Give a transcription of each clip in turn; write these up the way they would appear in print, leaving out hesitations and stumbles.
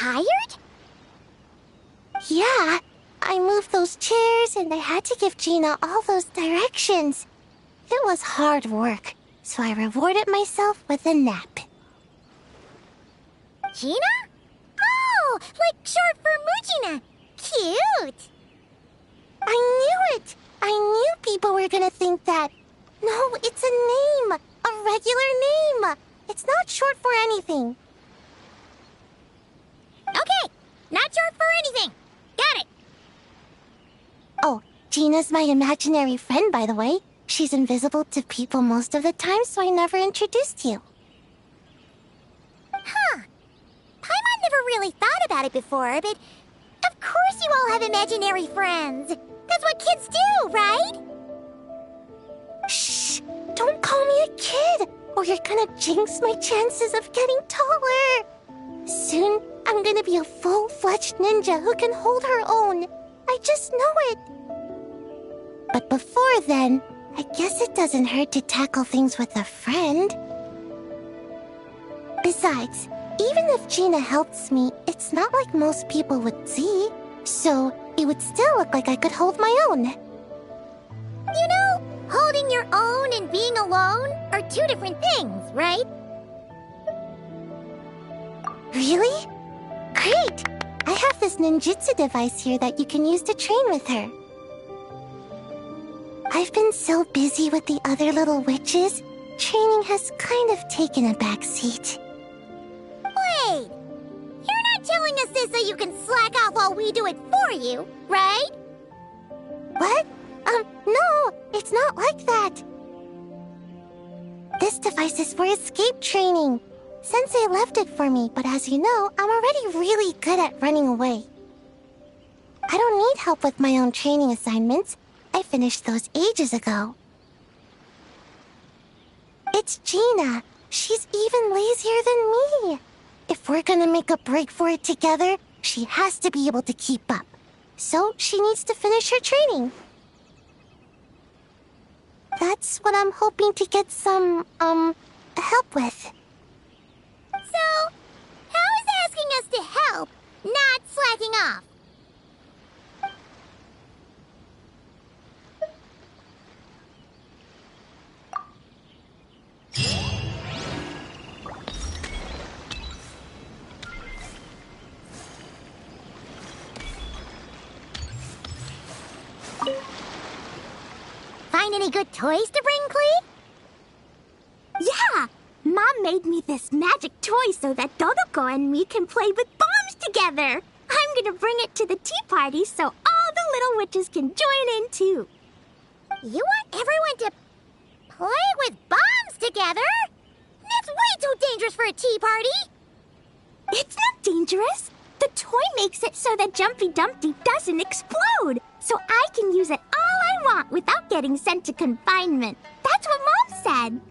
tired? Yeah, I moved those chairs and I had to give Gina all those directions. It was hard work, so I rewarded myself with a nap. Gina? Oh, like short for Mujina. Cute. I knew it! I knew people were gonna think that. No, it's a name. A regular name. It's not short for anything. Okay, not short for anything. Got it. Oh, Gina's my imaginary friend, by the way. She's invisible to people most of the time, so I never introduced you. Huh. Paimon never really thought about it before, but of course you all have imaginary friends. That's what kids do, right? Shh! Don't call me a kid, or you're gonna jinx my chances of getting taller. Soon, I'm gonna be a full-fledged ninja who can hold her own. I just know it. But before then, I guess it doesn't hurt to tackle things with a friend. Besides, even if Gina helps me, it's not like most people would see. So, it would still look like I could hold my own. You know, holding your own and being alone are two different things, right? Really? Great! I have this ninjutsu device here that you can use to train with her. I've been so busy with the other little witches, training has kind of taken a backseat. Wait! You're not telling us this so you can slack off while we do it for you, right? What? No, it's not like that. This device is for escape training. Sensei left it for me, but as you know, I'm already really good at running away. I don't need help with my own training assignments. I finished those ages ago. It's Gina. She's even lazier than me. If we're gonna make a break for it together, she has to be able to keep up. So she needs to finish her training. That's what I'm hoping to get some, help with. So, how is asking us to help not slacking off? Find any good toys to bring, Clee? Yeah! Mom made me this magic toy so that Dodoko and me can play with bombs together. I'm gonna bring it to the tea party so all the little witches can join in too. You want everyone to play with bombs together? That's way too dangerous for a tea party! It's not dangerous. The toy makes it so that Jumpy Dumpty doesn't explode, so I can use it all I want without getting sent to confinement. That's what Mom said.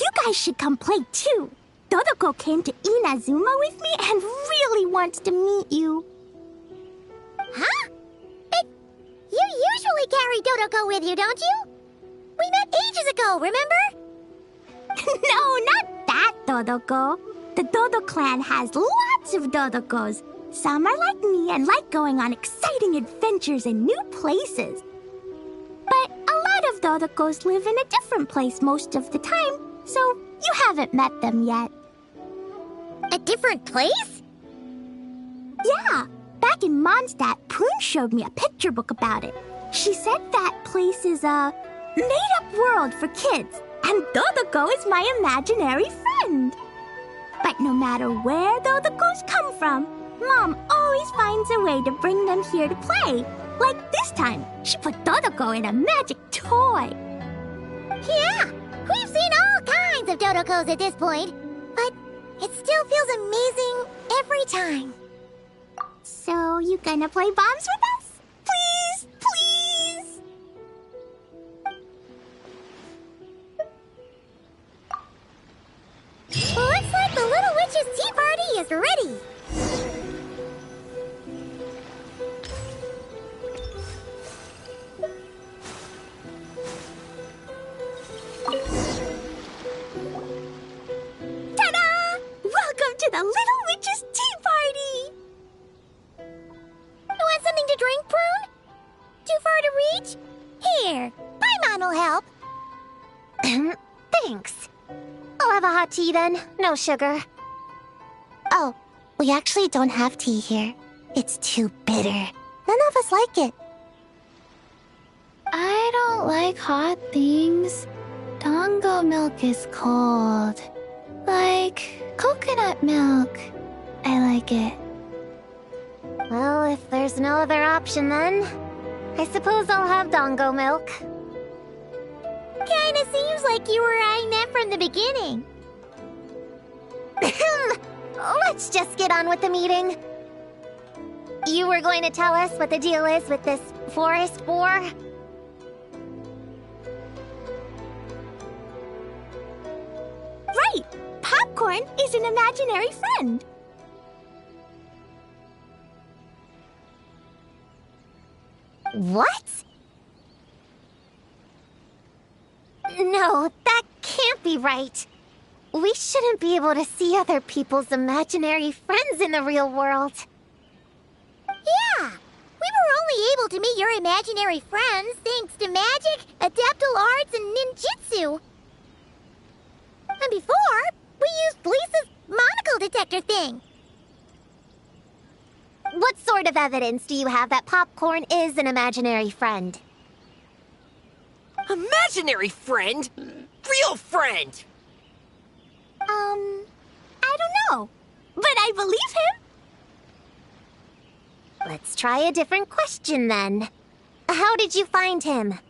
You guys should come play too. Dodoko came to Inazuma with me and really wants to meet you. Huh? But you usually carry Dodoko with you, don't you? We met ages ago, remember? No, not that Dodoko. The Dodo clan has lots of Dodokos. Some are like me and like going on exciting adventures in new places. But a lot of Dodokos live in a different place most of the time, so you haven't met them yet. A different place? Yeah, back in Mondstadt, Prune showed me a picture book about it. She said that place is a made-up world for kids, and Dodoko is my imaginary friend. But no matter where Dodokos come from, Mom always finds a way to bring them here to play. Like this time, she put Dodoko in a magic toy. Yeah, we've seen all kinds of Dodokos at this point, but it still feels amazing every time. So, you gonna play bombs with us? Please, please! Looks like the Little Witch's tea party is ready. Ta-da! Welcome to the Little Witch's tea party! thanks. I'll have a hot tea then, no sugar. Oh, we actually don't have tea here. It's too bitter. None of us like it. I don't like hot things. Dango milk is cold. Like coconut milk. I like it. Well, if there's no other option then, I suppose I'll have Dango milk. Kinda seems like you were eyeing that from the beginning. Let's just get on with the meeting. You were going to tell us what the deal is with this forest boar? Right! Popcorn is an imaginary friend. What? No, that can't be right. We shouldn't be able to see other people's imaginary friends in the real world. Yeah, we were only able to meet your imaginary friends thanks to magic, adeptal arts, and ninjutsu. And before, we used Lisa's monocle detector thing. What sort of evidence do you have that Popcorn is an imaginary friend? Imaginary friend? Real friend! I don't know. But I believe him. Let's try a different question then. How did you find him?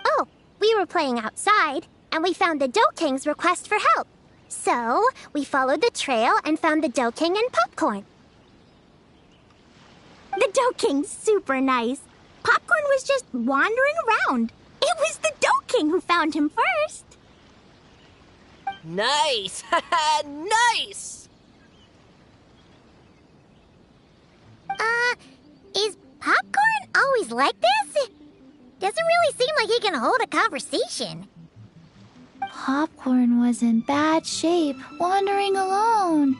Oh, we were playing outside, and we found the Dough King's request for help. So, we followed the trail and found the Dough King and Popcorn. The Dough King's super nice. Popcorn was just wandering around. It was the Dough King who found him first. Nice! Nice! Is Popcorn always like this? Doesn't really seem like he can hold a conversation. Popcorn was in bad shape, wandering alone.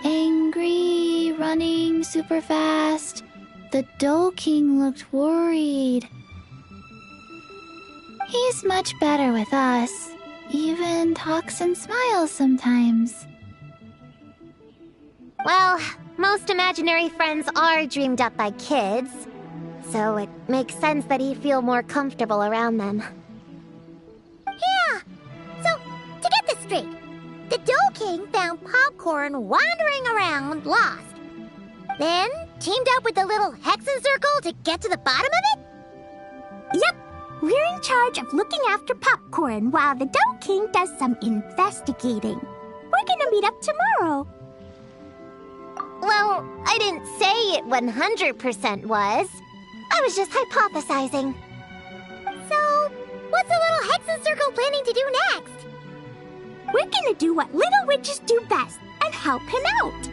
Angry, running super fast. The Dough King looked worried. He's much better with us. Even talks and smiles sometimes. Well, most imaginary friends are dreamed up by kids, so it makes sense that he'd feel more comfortable around them. Yeah. So, to get this straight, the Dough King found Popcorn wandering around, lost. Then teamed up with the little Hexen Circle to get to the bottom of it? Yep, we're in charge of looking after Popcorn while the Dough King does some investigating. We're gonna meet up tomorrow. Well, I didn't say it 100% was. I was just hypothesizing. So, what's the little Hexen Circle planning to do next? We're gonna do what little witches do best and help him out.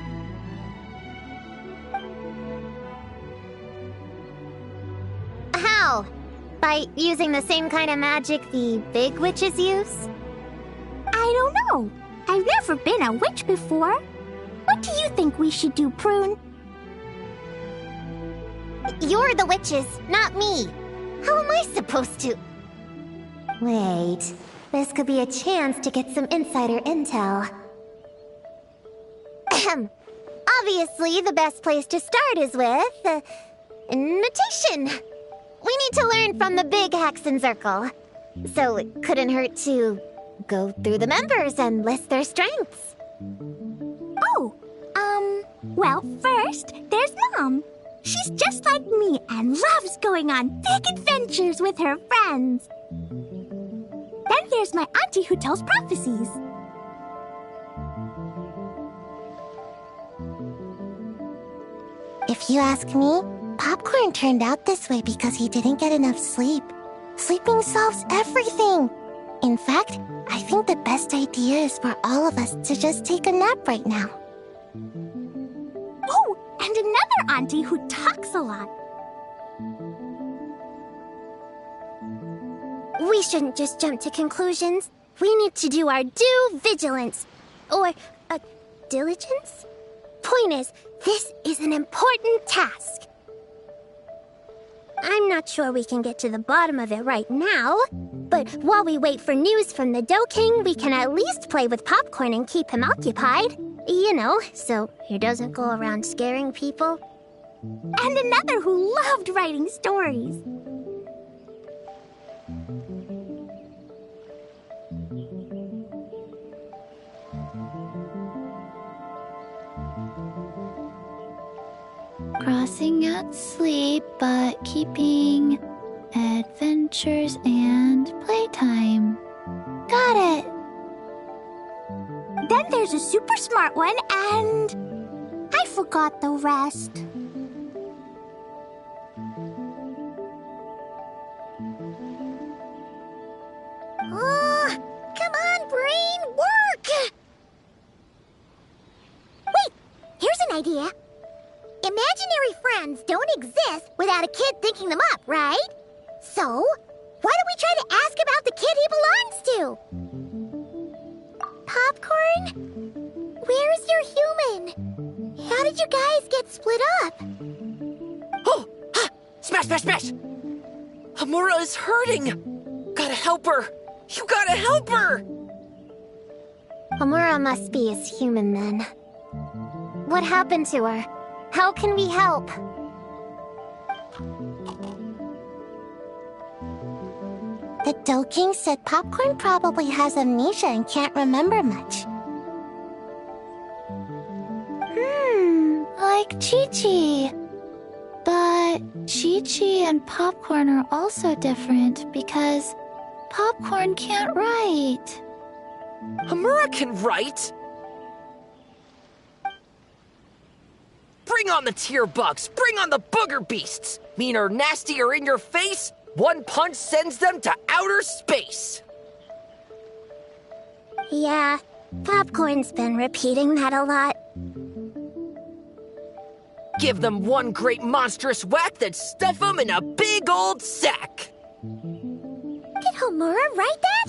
How? By using the same kind of magic the big witches use? I don't know. I've never been a witch before. What do you think we should do, Prune? You're the witches, not me. How am I supposed to? Wait, this could be a chance to get some insider intel. Ahem. Obviously, the best place to start is with invitation. We need to learn from the big Hexen Circle. So it couldn't hurt to go through the members and list their strengths. Oh, well, first, there's Mom. She's just like me and loves going on big adventures with her friends. Then there's my auntie who tells prophecies. If you ask me, Popcorn turned out this way because he didn't get enough sleep. Sleeping solves everything. In fact, I think the best idea is for all of us to just take a nap right now. Oh, and another auntie who talks a lot. We shouldn't just jump to conclusions. We need to do our due vigilance. Or, diligence? Point is, this is an important task. I'm not sure we can get to the bottom of it right now, but while we wait for news from the Dough King, we can at least play with Popcorn and keep him occupied. You know, so he doesn't go around scaring people. And another who loved writing stories. Crossing out sleep, but keeping adventures and playtime. Got it! Then there's a super smart one, and I forgot the rest. Oh, come on, brain, work! Wait, here's an idea. Imaginary friends don't exist without a kid thinking them up, right? So, why don't we try to ask about the kid he belongs to? Popcorn? Where's your human? How did you guys get split up? Oh! Ha! Smash, smash, smash! Hamura is hurting! Gotta help her! You gotta help her! Hamura must be his human then. What happened to her? How can we help? The Dough King said Popcorn probably has amnesia and can't remember much. Like Chi-Chi. But Chi-Chi and Popcorn are also different because Popcorn can't write. Hamura can write! Bring on the tear bugs! Bring on the booger beasts! Mean or nasty or in your face, one punch sends them to outer space! Yeah, Popcorn's been repeating that a lot. Give them one great monstrous whack, then stuff them in a big old sack! Did Homura write that?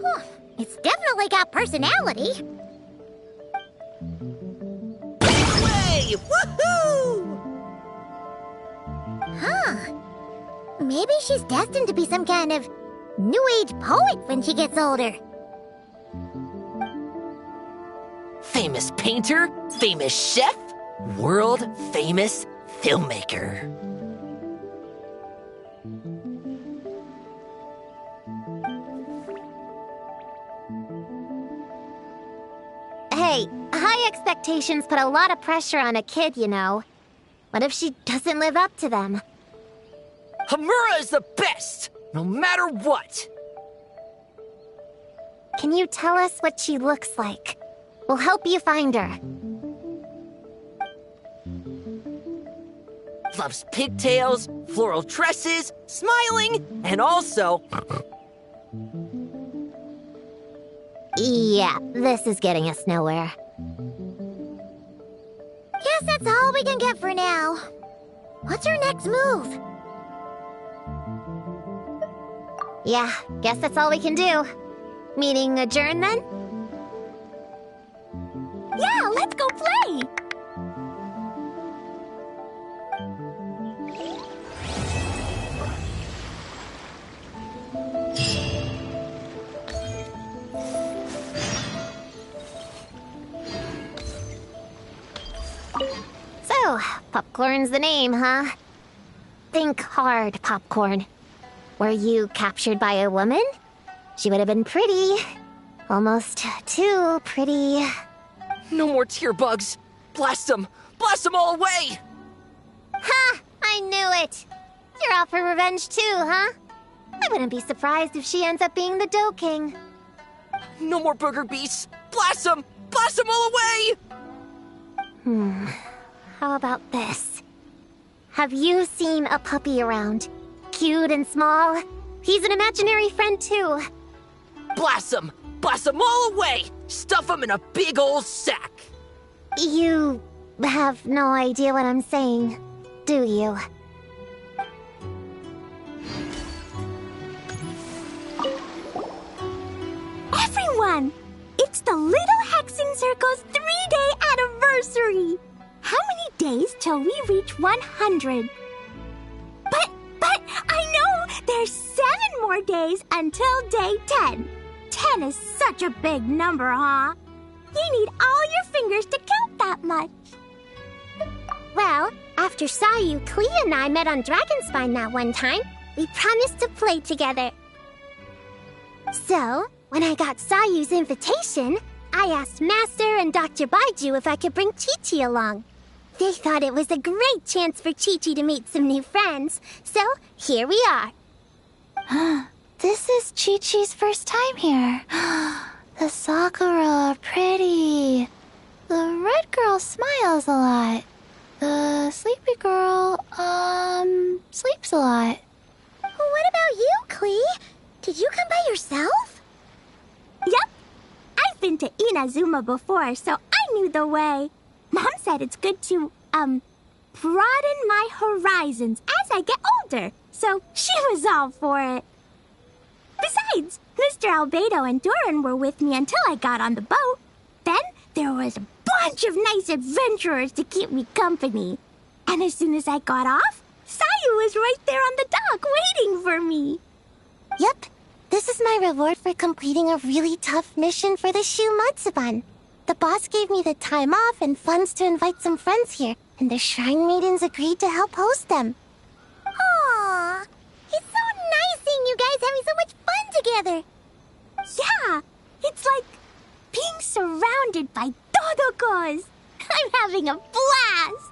Huh, it's definitely got personality. Way! Woohoo! Huh. Maybe she's destined to be some kind of new age poet when she gets older. Famous painter, famous chef, world famous filmmaker. Hey, high expectations put a lot of pressure on a kid, you know. What if she doesn't live up to them? Hamura is the best, no matter what. Can you tell us what she looks like? We'll help you find her. Loves pigtails, floral tresses, smiling, and also... Yeah, this is getting us nowhere. Guess that's all we can get for now. What's our next move? Yeah, guess that's all we can do. Meeting adjourn then? Yeah, let's go play! So, Popcorn's the name, huh? Think hard, Popcorn. Were you captured by a woman? She would have been pretty. Almost too pretty. No more tear bugs. Blast them all away. Ha! I knew it! You're out for revenge too, huh? I wouldn't be surprised if she ends up being the Dough King. No more booger beasts. Blast them all away. How about this? Have you seen a puppy around? Cute and small? He's an imaginary friend too. Blast them all away. Stuff them in a big old sack. You have no idea what I'm saying, do you? Everyone! It's the Little Hexen Circle's 3-day anniversary! How many days till we reach 100? But There's 7 more days until day 10. 10 is such a big number, huh? You need all your fingers to count that much. Well, after Sayu, Klee, and I met on Dragonspine that one time, we promised to play together. So, when I got Sayu's invitation, I asked Master and Dr. Baiju if I could bring Chi-Chi along. They thought it was a great chance for Chi-Chi to meet some new friends, so here we are. This is Chi-Chi's first time here. The Sakura are pretty. The red girl smiles a lot. The sleepy girl, sleeps a lot. What about you, Klee? Did you come by yourself? Yep. I've been to Inazuma before, so I knew the way. Mom said it's good to, broaden my horizons as I get older, so she was all for it. Besides, Mr. Albedo and Doran were with me until I got on the boat. Then there was a bunch of nice adventurers to keep me company. And as soon as I got off, Sayu was right there on the dock waiting for me. Yep, this is my reward for completing a really tough mission for the Shu Matsuban. The boss gave me the time off and funds to invite some friends here, and the Shrine Maidens agreed to help host them. Aww, it's so nice seeing you guys having so much fun together. Yeah, it's like being surrounded by Dodokos. I'm having a blast.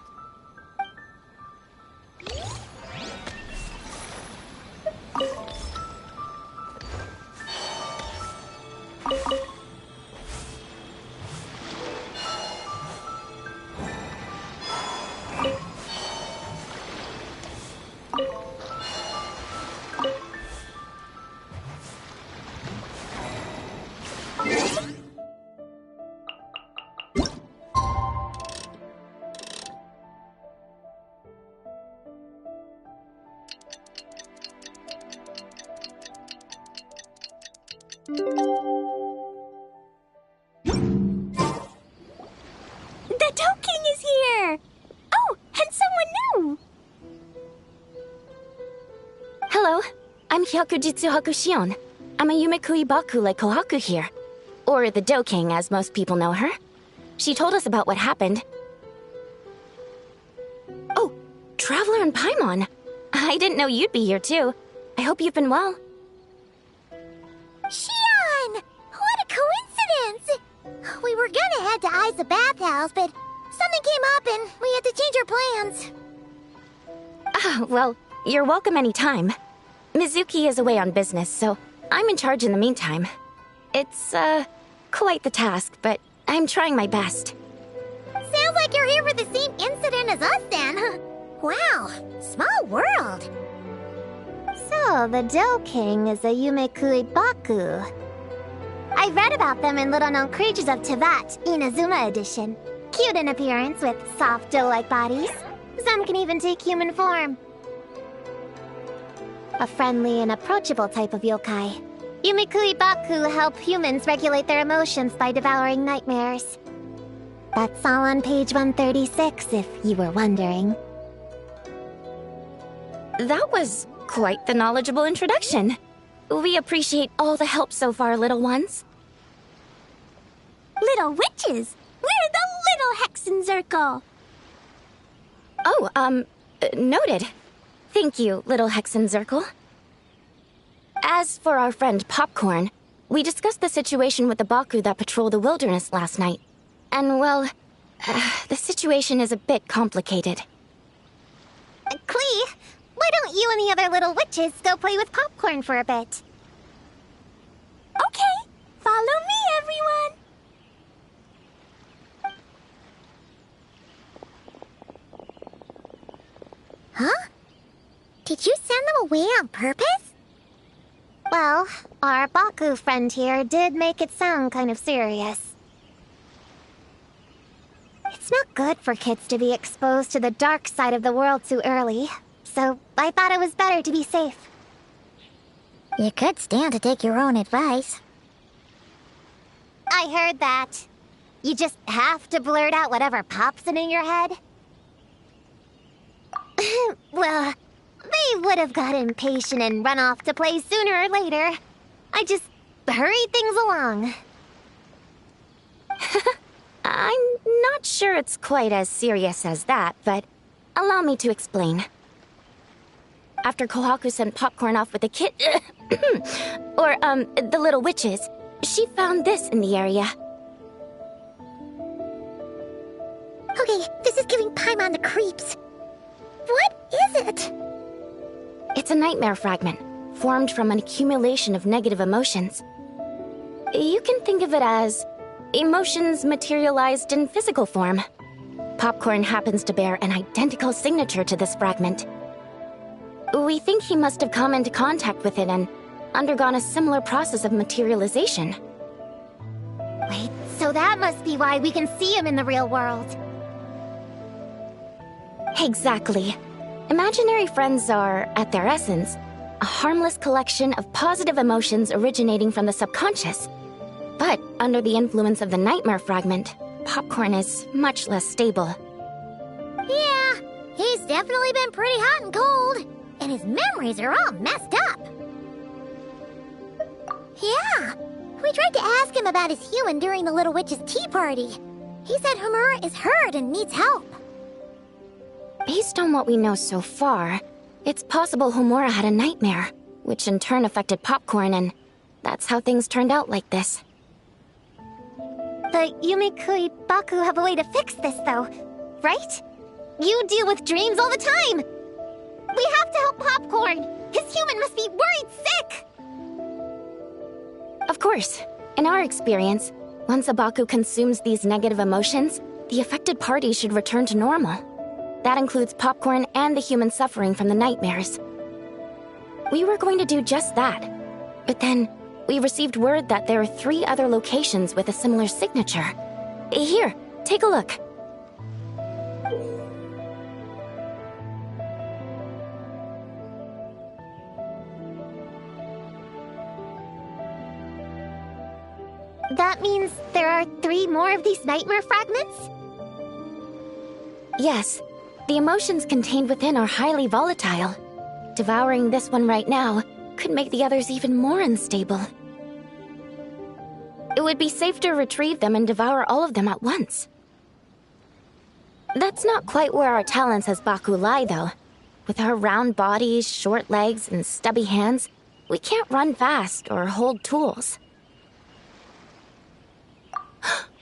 The Dough King is here! Oh, and someone new! Hello, I'm Hyakujitsu Hakushion. I'm a Yumekui Bakule Kohaku here. Or the Dough King, as most people know her. She told us about what happened. Oh, Traveler and Paimon. I didn't know you'd be here too. I hope you've been well. Shion! What a coincidence! We were gonna head to Aiza Bathhouse, but something came up and we had to change our plans. Ah, well, you're welcome anytime. Mizuki is away on business, so I'm in charge in the meantime. It's, quite the task, but I'm trying my best. Sounds like you're here for the same incident as us then. Wow, small world. So, the Dough King is a Yumekui Baku. I read about them in Little Known Creatures of Teyvat, Inazuma edition. Cute in appearance with soft dough-like bodies. Some can even take human form. A friendly and approachable type of yokai. Yumekui Baku help humans regulate their emotions by devouring nightmares. That's all on page 136, if you were wondering. That was quite the knowledgeable introduction. We appreciate all the help so far, little ones. Little witches! We're the Little Hexen Circle! Oh, noted. Thank you, little Hexen Zirkel. As for our friend Popcorn, we discussed the situation with the Baku that patrol the wilderness last night. And, well, the situation is a bit complicated. Klee, why don't you and the other little witches go play with Popcorn for a bit? Okay, follow me, everyone! Huh? Did you send them away on purpose? Well, our Baku friend here did make it sound kind of serious. It's not good for kids to be exposed to the dark side of the world too early, so I thought it was better to be safe. You could stand to take your own advice. I heard that. You just have to blurt out whatever pops in your head. Well, they would have got impatient and run off to play sooner or later. I just hurried things along. I'm not sure it's quite as serious as that, but allow me to explain. After Kohaku sent Popcorn off with the kid... or, the little witches, she found this in the area. Okay, this is giving Paimon the creeps. What is it? It's a nightmare fragment, formed from an accumulation of negative emotions. You can think of it as emotions materialized in physical form. Popcorn happens to bear an identical signature to this fragment. We think he must have come into contact with it and undergone a similar process of materialization. Wait, so that must be why we can see him in the real world. Exactly. Imaginary friends are, at their essence, a harmless collection of positive emotions originating from the subconscious. But under the influence of the nightmare fragment, Popcorn is much less stable. Yeah, he's definitely been pretty hot and cold, and his memories are all messed up. Yeah, we tried to ask him about his human during the Little Witch's tea party. He said Homura is hurt and needs help. Based on what we know so far, it's possible Homura had a nightmare, which in turn affected Popcorn, and that's how things turned out like this. The Yumikui Baku have a way to fix this, though, right? You deal with dreams all the time! We have to help Popcorn! His human must be worried sick! Of course. In our experience, once a Baku consumes these negative emotions, the affected party should return to normal. That includes Popcorn and the human suffering from the nightmares. We were going to do just that, but then we received word that there are 3 other locations with a similar signature. Here, take a look. That means there are 3 more of these nightmare fragments? Yes, the emotions contained within are highly volatile. Devouring this one right now could make the others even more unstable. It would be safe to retrieve them and devour all of them at once. That's not quite where our talents as Baku lie, though. With our round bodies, short legs, and stubby hands, we can't run fast or hold tools.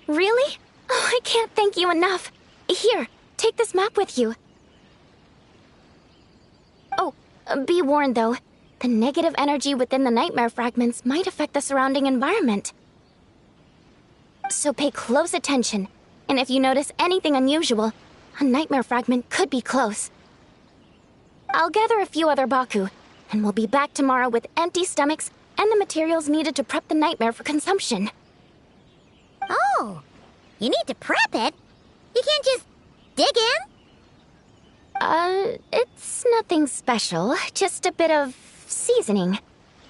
Really? Oh, I can't thank you enough. Here, take this map with you. Oh, be warned though. The negative energy within the nightmare fragments might affect the surrounding environment. So pay close attention, and if you notice anything unusual, a nightmare fragment could be close. I'll gather a few other Baku, and we'll be back tomorrow with empty stomachs and the materials needed to prep the nightmare for consumption. Oh, you need to prep it? You can't just dig in? It's nothing special, just a bit of seasoning.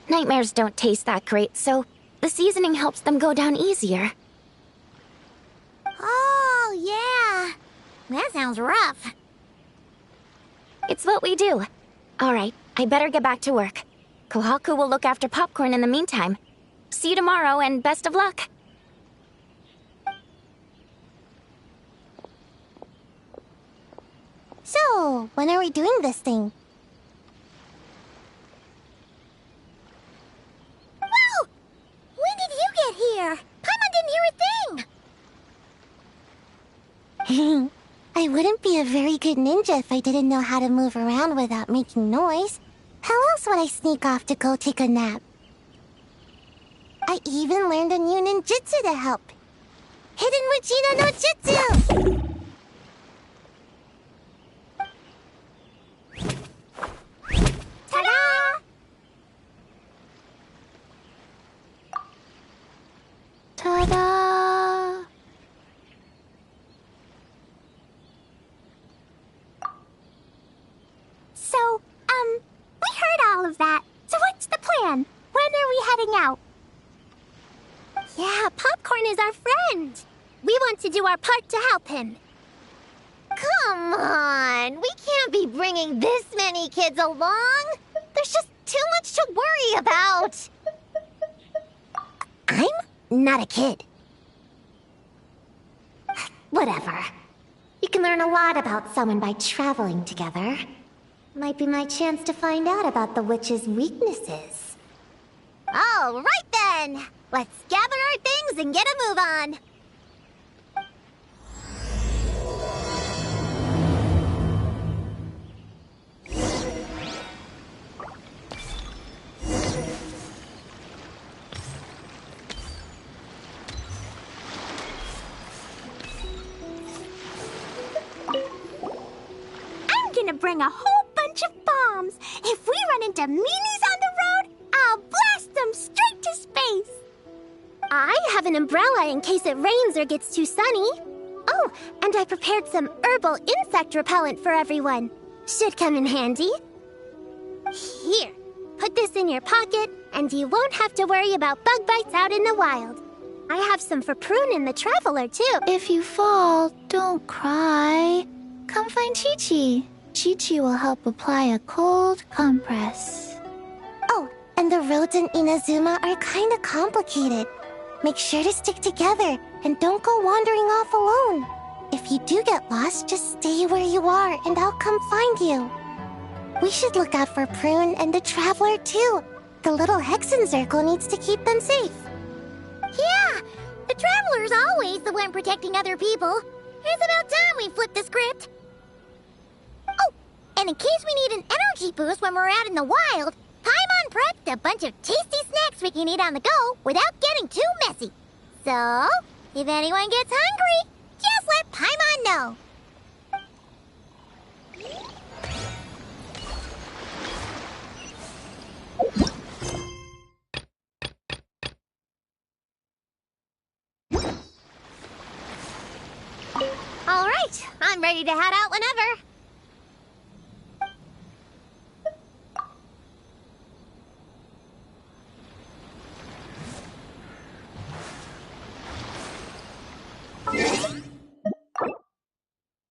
Nightmares don't taste that great, so the seasoning helps them go down easier. Oh, yeah. That sounds rough. It's what we do. All right, I better get back to work. Kohaku will look after Popcorn in the meantime. See you tomorrow, and best of luck. So, when are we doing this thing? Whoa! When did you get here? Paimon didn't hear a thing! I wouldn't be a very good ninja if I didn't know how to move around without making noise. How else would I sneak off to go take a nap? I even learned a new ninjutsu to help. Hidden Wujino no Jutsu! Ta-da! Ta-da! So, we heard all of that. So what's the plan? When are we heading out? Yeah, Popcorn is our friend. We want to do our part to help him. Come Come on, we can't be bringing this many kids along. There's just too much to worry about. I'm not a kid. Whatever. You can learn a lot about someone by traveling together. Might be my chance to find out about the witch's weaknesses. All right then! Let's gather our things and get a move on. I'm gonna bring a whole bunch of bombs. If we run into meanies on the road, I'll blast them straight to space. I have an umbrella in case it rains or gets too sunny. Oh, and I prepared some herbal insect repellent for everyone. Should come in handy. Here, put this in your pocket, and you won't have to worry about bug bites out in the wild. I have some for Prune in the Traveler, too. If you fall, don't cry. Come find Chi-Chi. Chi-Chi will help apply a cold compress. Oh, and the roads in Inazuma are kinda complicated. Make sure to stick together and don't go wandering off alone. If you do get lost, just stay where you are and I'll come find you. We should look out for Prune and the Traveler too. The little Hexenzirkel needs to keep them safe. Yeah, the Traveler's always the one protecting other people. It's about time we flipped the script. Oh, and in case we need an energy boost when we're out in the wild, Paimon prepped a bunch of tasty snacks we can eat on the go without getting too messy. So, if anyone gets hungry, just let Paimon know. All right, I'm ready to head out whenever.